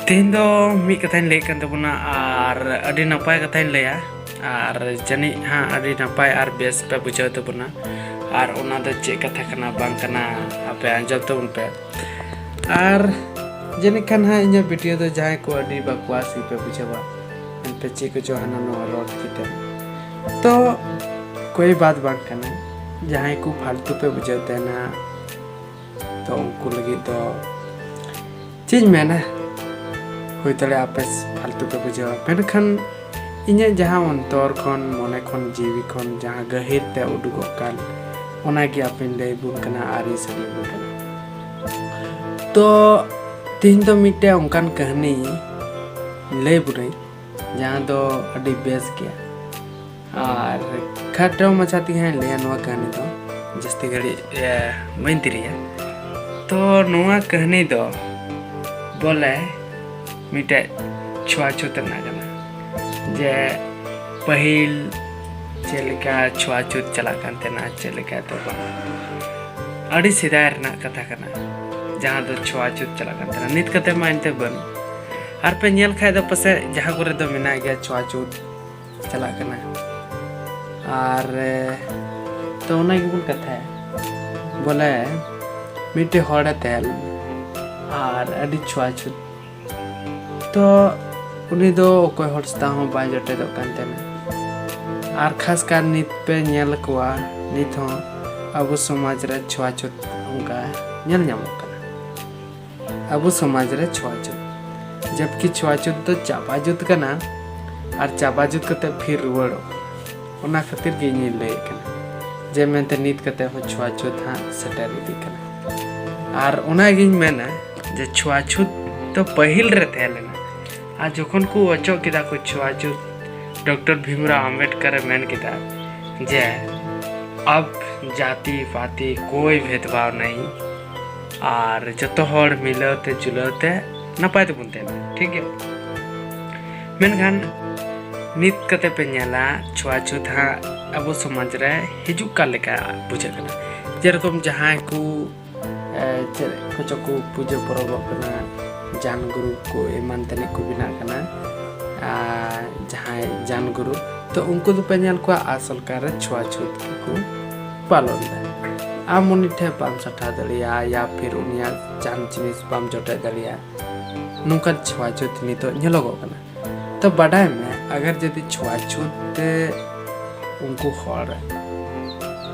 तीन दो मी कथाइन लay kan tabuna ar adi napai कथाइन लया ar jani ha adi napai ar bes pe bujau tabuna ar ona do che katha kana bang kana ape anjam tabun pe ar jani kan ha inya video do jahay ko adi bakwas pe bujawa pe che ko jo hana no rod kita तो कोई बात बात करना जहाँ को फालतू पे बुझाते ना तो उनको लगी तो चीज में ना हुई तले आप फालतू पे बुझा मेनखान इन्हें जहाँ अंतर खन मने खन जीवी खन जहाँ गहिर ते उडुगो काल ओना की आप ले बुन कना आरी सरी बुन कना तो तीन तो मिटे उनकान कहानी ले बुरे जहाँ तो अड़ी बेस किया और खाटो मचाती हैं ले नवा कहानी तो जस्ती घड़ी मंत्री है तो नवा कहानी तो बोले मिटे छुआछूत ना करना जे पहिल चेलिका छुआछूत चला करते ना चेलिका तो अड़ी सिदार ना कथा करना जहाँ तो छुआछूत चला करते ना नित कते मानते बन और पे नेल खाए तो पसे जहाँ करे तो मिना गया छुआछूत चला करना और तो उन्हें की कथा है बोले मिट्टी हॉर्ड तेल और अड़ी छुआछूत तो उन्हें दो कोई हॉर्स्ता हूँ बाय जोटे दो करते ना और खास कर नित पे नेल कुआ नित हो अबू समाज रे छुआछूत उनका नेल ᱧᱟᱢᱚᱜ ᱠᱟᱱᱟ अबू समाज रे छुआछूत जबकि छुआछूत तो चापाजूत करना और चापाजूत करते फिर रुवाड़ो ओना खातिर के नी ले कना जे मेनते नित कते हो छुआछूत हां सेटर इदी कना और ओना गिन मेना जे छुआछूत तो पहिल रे थेलेना आ जखन को अचो किदा को छुआछूत डॉक्टर भीमराव अंबेडकर मेन किदा जे अब जाति पाति कोई भेदभाव नहीं और जतो हर मिलते जुलते नपाय तो बुनते ठीक है मेनखान नित कते पे नेला छुआछूत हाँ अब समाज रे हिजू का लेका बुझे कना जेरकम जहाँ को कुछ को पूजा परब कना जान गुरु को ईमान तने को बिना कना जहाँ जान गुरु तो उनको तो पे नेल को आसल कार छुआछूत को पालन दे आ मुनि ठे पाम सठा दलिया या फिर उनिया जान जिनिस पाम जोटे दलिया नुका छुआछूत नि तो नेलोगो कना तो बाडाय में अगर यदि छुआछूत उनको हर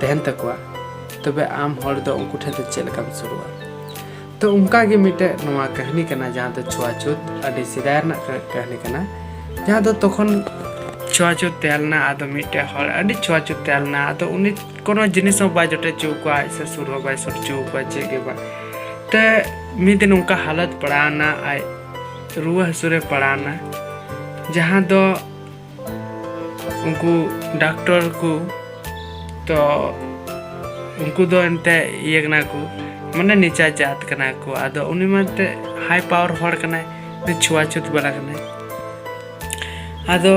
तहन तकवा तबे आम हर दो उनको ठे तो चलकम शुरुआ तो उनका के मिटे नवा कहानी कना जहाँ तो छुआछूत अडी सिदार ना कहानी कना जहाँ तो तखन छुआछूत तेलना आदो मिटे हर अडी छुआछूत तेलना आदो उनी कोनो जिनिस बाय जोटे चौका ऐसे सुर बाय सुर चौका चेगे बा ते मिदिन उनका हालत पड़ाना आय रुआ हसुरे पड़ाना जहाँ दो उनको डॉक्टर को तो उनको दो एंते ये कना को मने नीचा जात कना को आदो उनी मते हाई पावर हॉर कना ने छुआछूत बला कना आदो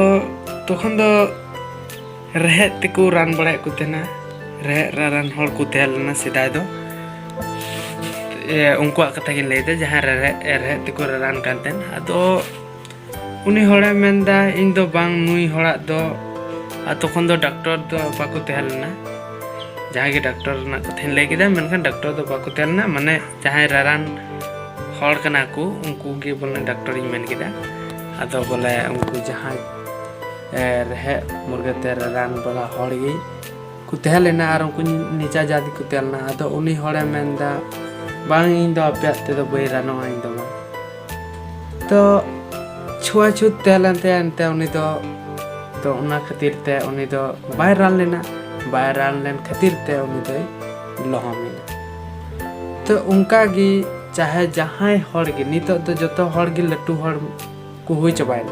तखन दो रहत को रान बड़ा को तेना रान हॉर को तेलना सिदा दो उनको कथा गिन लेदे जहाँ रहत को रान कांतेन आदो उनी होड़ा मेंदा इन दो बांग नुई होड़ा दो तखन दो डॉक्टर दो बाको तेलना जहाँ के डॉक्टर ना कथन ले किदा मेनखान डॉक्टर दो बाको तेलना माने जहाँ रान हॉर कना को उनको के बोले डॉक्टर इन मेन किदा आदो बोले उनको जहाँ रहे मुर्गे ते रान बड़ा हॉर गी को तेलना और उनको नीचा जाति को तेलना आदो उनी होड़ा मेंदा बांग इन दो अप्याते दो बई रानो इन दो तो छुआछूत तेलनते अंते उनी तो उना खातिर ते उनी दो बाय रान लेना बाय रान लेन खातिर ते उनी दो लहमिना तो उनका गी चाहे जहाँ हर गी नितो तो जतो हर गी लट्टू हर को हुई चबाय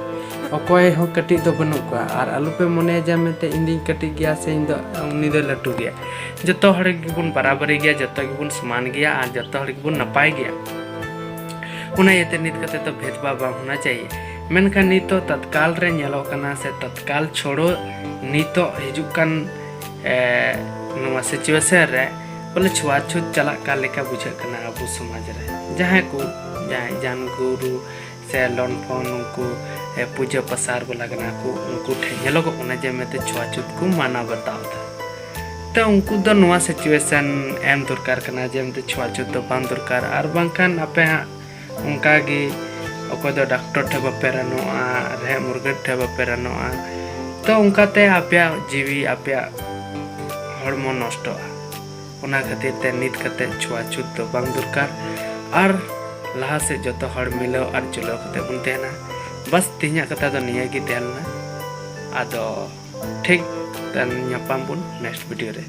अकोय हो कटी दो बनु को और आलू पे मने जामेते इंदी कटी गया से इन दो उनी दो लट्टू गया जतो हर गी बुन बराबर गया जतो गी बुन समान गया और जतो हर गी बुन नपाय गया उना येते नित कते तो भेदभाव होना चाहिए मेनखान नितो तत्काल रे नेलो कना से तत्काल छोड़ो नितो हिजुकान नवा सिचुएशन रे बोले छुआछूत चला का लेका बुझे कना अबू समाज रे जहाँ को जहाँ जान गुरु से लोन फोन उनको पूजा पसार वाला को उनको ठेलोग जे में छुआछूत को माना बताओ था तो उनको दो नवा सिचुएशन एम दरकार करना जे में छुआछूत तो बांग दरकार और बांखान आपे उनका गे अको दो डॉक्टर ठे बापे रानोआ रे मुर्गा ठे बापे रानोआ तो उनकाते आपे जीवी आपे हड़मो नष्टोआ उना खातिर ते नित कते छुआछूत तो बांग दरकार और लहा से जो तो हड़ मिलो और चलो कते बुन तेना बस तिहिया कथा दो निया गी तेलना आदो ठीक तन ᱧᱟᱯᱟᱢ बुन नेक्स्ट वीडियो रे।